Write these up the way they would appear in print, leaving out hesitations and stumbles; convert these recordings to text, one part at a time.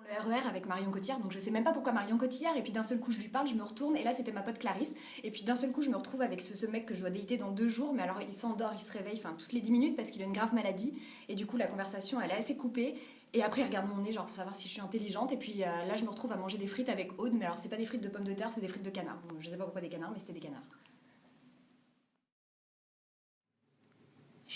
Le RER avec Marion Cotillard, donc je sais même pas pourquoi Marion Cotillard, et puis d'un seul coup je lui parle, je me retourne, et là c'était ma pote Clarisse, et puis d'un seul coup je me retrouve avec ce mec que je dois dater dans 2 jours, mais alors il s'endort, il se réveille, enfin toutes les 10 minutes parce qu'il a une grave maladie, et du coup la conversation elle est assez coupée, et après il regarde mon nez genre pour savoir si je suis intelligente, et puis là je me retrouve à manger des frites avec Aude, mais alors c'est pas des frites de pommes de terre, c'est des frites de canard, donc, je sais pas pourquoi des canards, mais c'était des canards. Je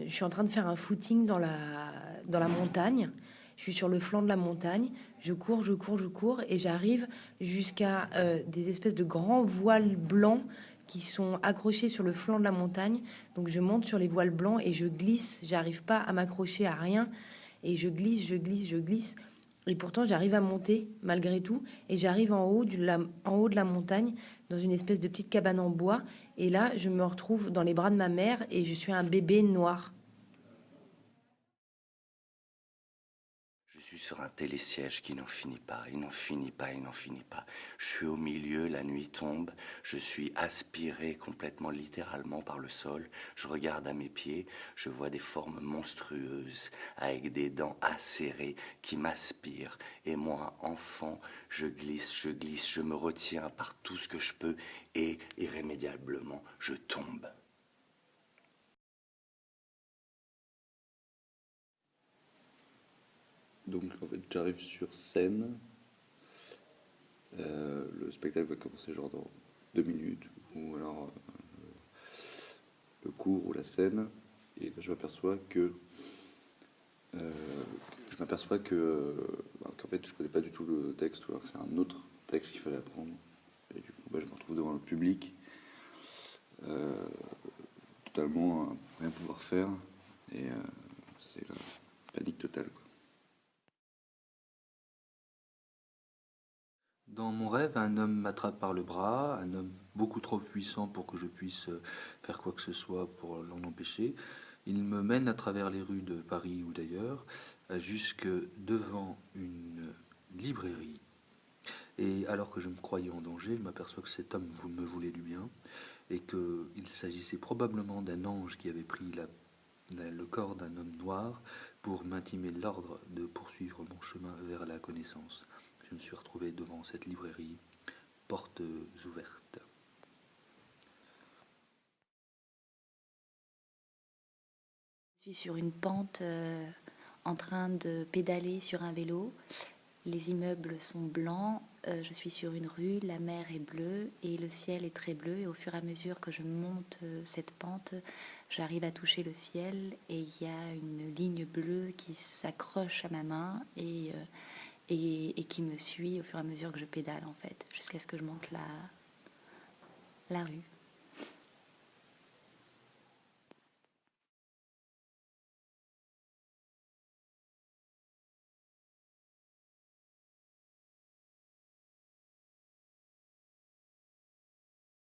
suis en train de faire un footing dans la montagne. Je suis sur le flanc de la montagne. Je cours, je cours, je cours et j'arrive jusqu'à des espèces de grands voiles blancs qui sont accrochés sur le flanc de la montagne. Donc je monte sur les voiles blancs et je glisse. J'arrive pas à m'accrocher à rien et je glisse, je glisse, je glisse. Et pourtant, j'arrive à monter malgré tout. Et j'arrive en haut de la montagne, dans une espèce de petite cabane en bois. Et là, je me retrouve dans les bras de ma mère et je suis un bébé noir. Je suis sur un télésiège qui n'en finit pas, il n'en finit pas, il n'en finit pas. Je suis au milieu, la nuit tombe, je suis aspiré complètement littéralement par le sol. Je regarde à mes pieds, je vois des formes monstrueuses avec des dents acérées qui m'aspirent. Et moi, enfant, je glisse, je me retiens par tout ce que je peux et irrémédiablement, je tombe. Donc en fait j'arrive sur scène, le spectacle va commencer genre dans 2 minutes, ou alors le cours ou la scène, et là, euh, qu'en fait je connais pas du tout le texte, ou alors que c'est un autre texte qu'il fallait apprendre, et du coup bah, je me retrouve devant le public, euh, totalement rien pouvoir faire, et c'est la panique totale, quoi. Dans mon rêve, un homme m'attrape par le bras, un homme beaucoup trop puissant pour que je puisse faire quoi que ce soit pour l'en empêcher. Il me mène à travers les rues de Paris ou d'ailleurs, jusque devant une librairie. Et alors que je me croyais en danger, je m'aperçois que cet homme me voulait du bien et qu'il s'agissait probablement d'un ange qui avait pris le corps d'un homme noir pour m'intimer l'ordre de poursuivre mon chemin vers la connaissance. Je me suis retrouvé devant cette librairie, portes ouvertes. Je suis sur une pente en train de pédaler sur un vélo. Les immeubles sont blancs, je suis sur une rue, la mer est bleue et le ciel est très bleu. Et au fur et à mesure que je monte cette pente, j'arrive à toucher le ciel et il y a une ligne bleue qui s'accroche à ma main et qui me suit au fur et à mesure que je pédale en fait, jusqu'à ce que je monte la rue.